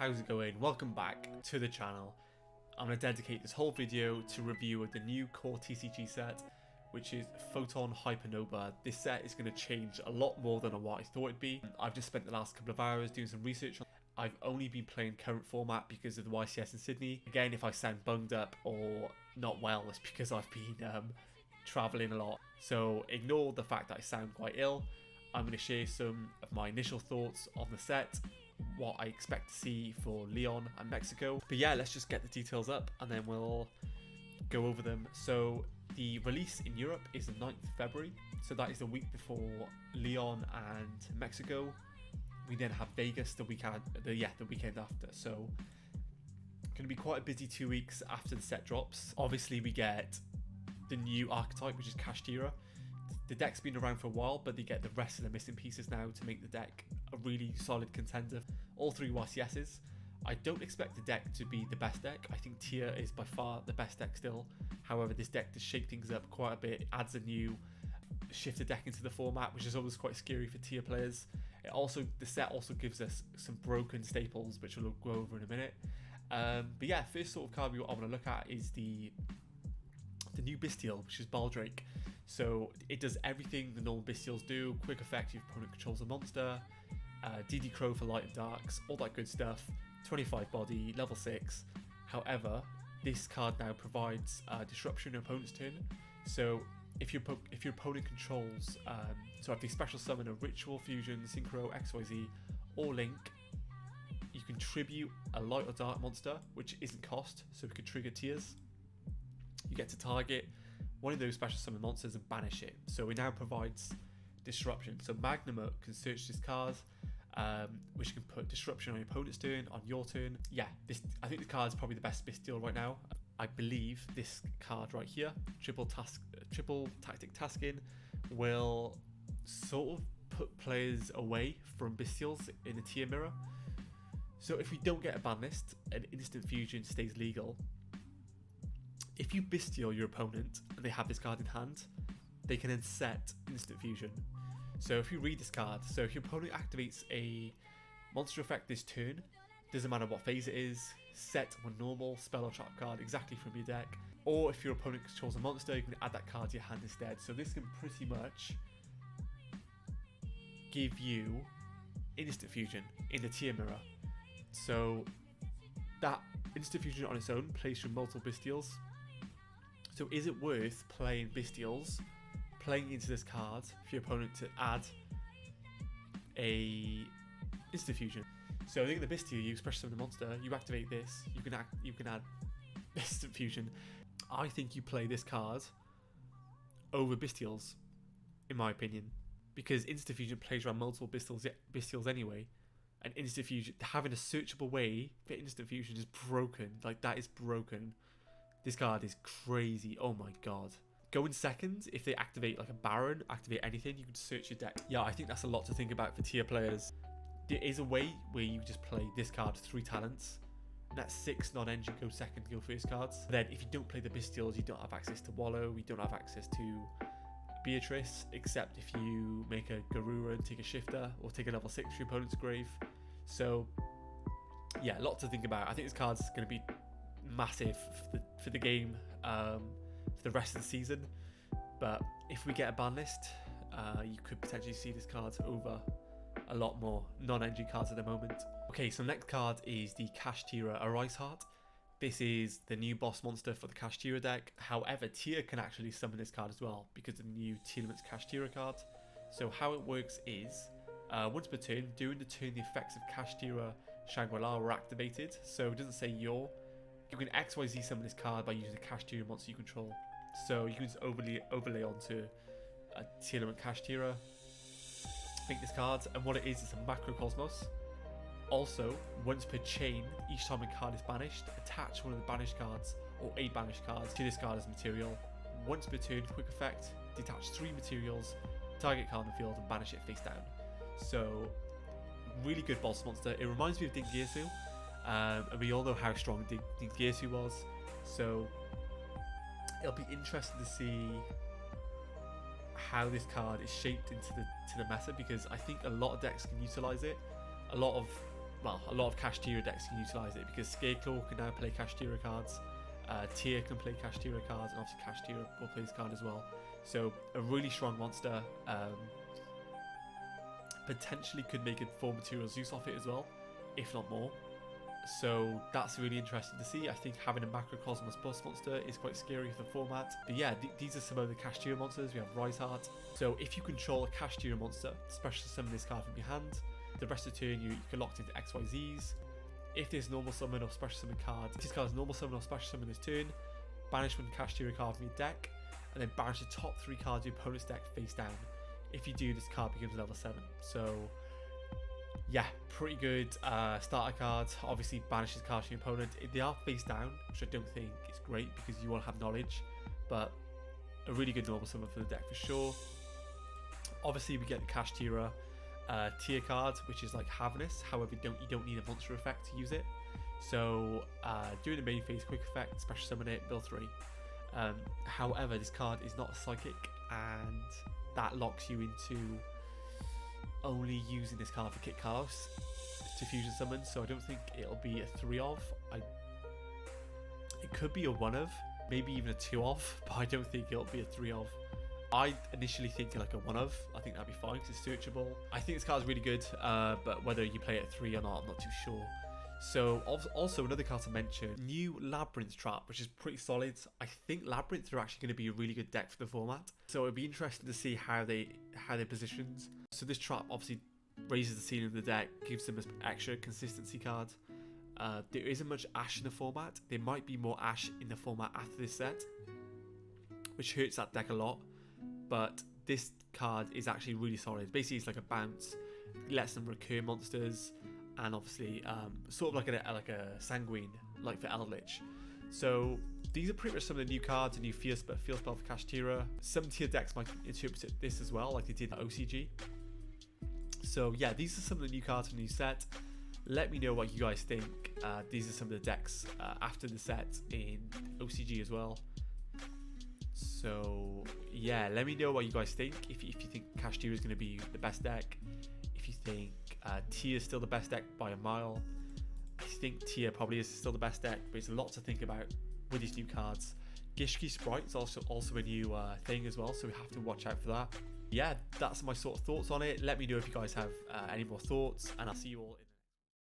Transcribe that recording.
how's it going? Welcome back to the channel. I'm going to dedicate this whole video to review of the new core TCG set, which is Photon Hypernova. This set is going to change a lot more than what I thought it'd be. I've just spent the last couple of hours doing some research. I've only been playing current format because of the YCS in Sydney. Again, if I sound bunged up or not well, it's because I've been traveling a lot. So ignore the fact that I sound quite ill. I'm going to share some of my initial thoughts on the set, what I expect to see for Leon and Mexico. But yeah, let's just get the details up and then we'll go over them. So the release in Europe is the 9th of February. So that is the week before Leon and Mexico. We then have Vegas the weekend after. So going to be quite a busy 2 weeks after the set drops. Obviously we get the new archetype, which is Karuuda. The deck's been around for a while, but they get the rest of the missing pieces now to make the deck a really solid contender. All three YCSs. I don't expect the deck to be the best deck. I think Tier is by far the best deck still. However, this deck does shake things up quite a bit, adds a new shifter deck into the format, which is always quite scary for Tier players. The set also gives us some broken staples, which we'll go over in a minute. But yeah, first sort of card I want to look at is the new Bestial, which is Baldrake. So it does everything the normal Bestials do. Quick effect, your opponent controls a monster. DD Crow for light and darks, all that good stuff. 25 body, level 6. However, this card now provides disruption in your opponent's turn. So if your opponent controls, so if they special summon a Ritual, Fusion, Synchro, XYZ, or Link, you can tribute a light or dark monster, which isn't cost, so we can trigger tiers. You get to target one of those special summon monsters and banish it. So it now provides disruption. So Magnum can search this card, which can put disruption on your opponent's turn, on your turn. Yeah, I think the card is probably the best Bestial right now. I believe this card right here, triple tactic tasking, will sort of put players away from Bestials in the tier mirror. So if we don't get a ban list, an instant fusion stays legal. If you Bestial your opponent and they have this card in hand, they can then set instant fusion. So if you read this card, so if your opponent activates a monster effect this turn, doesn't matter what phase it is, set one normal spell or trap card exactly from your deck. Or if your opponent controls a monster, you can add that card to your hand instead. So this can pretty much give you instant fusion in the tier mirror. So that instant fusion on its own plays from multiple Bestials. So is it worth playing Bestials, playing into this card for your opponent to add a instant fusion? So I think the Bestial, you special summon the monster, you activate this, you can add instant fusion. I think you play this card over Bestials, in my opinion, because instant fusion plays around multiple Bestials anyway, and instant fusion, having a searchable way for instant fusion is broken. Like, that is broken. This card is crazy. Oh my god. Going second, if they activate like a Baron, activate anything, you can search your deck. Yeah, I think that's a lot to think about for tier players. There is a way where you just play this card 3 talents. And that's 6 non-NG go second, go first cards. Then if you don't play the Bestials, you don't have access to Wallow, you don't have access to Beatrice, except if you make a Karuuda and take a shifter, or take a level 6 for your opponent's grave. So yeah, a lot to think about. I think this card's going to be massive for the game for the rest of the season, but if we get a ban list, you could potentially see this card over a lot more non-NG cards at the moment. Okay, so next card is the Karuuda Arise Heart. This is the new boss monster for the Karuuda deck. However, Tier can actually summon this card as well because of the new Tier Limits Karuuda card. So how it works is, once per turn, during the turn the effects of Karuuda Shangri-La were activated. So it doesn't say you can XYZ summon this card by using a Karuuda monster you control. So you can just overlay onto a Tier Limit Karuuda, make this card, and what it is a macrocosmos. Also, once per chain, each time a card is banished, attach one of the banished cards or a banished card to this card as material. Once per turn, quick effect, detach 3 materials, target card in the field and banish it face down. So, really good boss monster. It reminds me of Dingirsu. And we all know how strong Dingirsu was, so it'll be interesting to see how this card is shaped into the meta, because I think a lot of decks can utilize it. A lot of well, a lot of Kashtira decks can utilize it, because Scareclaw can now play Kashtira cards, Tia can play Kashtira cards, and obviously Kashtira will play this card as well. So a really strong monster. Potentially could make a 4 material Zeus off it as well, if not more. So that's really interesting to see. I think having a Macrocosmos Bus monster is quite scary for the format. But yeah, these are some of the Kashtira monsters. We have Riseheart. So if you control a Kashtira monster, special summon this card from your hand. The rest of the turn you can lock it into XYZs. If there's normal summon or special summon card, if this card is normal summon or special summon this turn, banish one Kashtira card from your deck, and then banish the top 3 cards of your opponent's deck face down. If you do, this card becomes level 7. So yeah, pretty good starter cards. Obviously banishes cards from your opponent. If they are face down, which I don't think is great because you won't have knowledge, but a really good normal summon for the deck for sure. Obviously we get the Kashtira tier card, which is like Havness. However, you don't need a monster effect to use it. So during the main phase, quick effect, special summon it, build 3. However, this card is not a psychic, and that locks you into only using this card for Kit Carlos to fusion summon. So I don't think it'll be a 3 of. It could be a 1 of, maybe even a 2 of, but I don't think it'll be a 3 of. I initially think like a 1 of. I think that'd be fine because it's searchable. I think this card is really good, but whether you play it at 3 or not, I'm not too sure. So also another card to mention, new Labyrinth Trap, which is pretty solid. I think Labyrinth are actually going to be a really good deck for the format. So it'd be interesting to see how they're positioned. So this trap obviously raises the ceiling of the deck, gives them an extra consistency card. There isn't much Ash in the format. There might be more Ash in the format after this set, which hurts that deck a lot. But this card is actually really solid. Basically, it's like a bounce, it lets them recur monsters, and obviously sort of like a Sanguine, like for Eldritch. So these are pretty much some of the new cards, a new field spell for Kashtira. Some tier decks might interpret this as well, like they did at OCG. So yeah, these are some of the new cards from the new set. Let me know what you guys think. These are some of the decks after the set in OCG as well. So yeah, let me know what you guys think. If you think Kashtira is going to be the best deck, if you think Tia is still the best deck by a mile. I think Tia probably is still the best deck, but it's a lot to think about with these new cards. Gishki Sprite is also a new thing as well, so we have to watch out for that. Yeah, that's my sort of thoughts on it. Let me know if you guys have any more thoughts, and I'll see you all in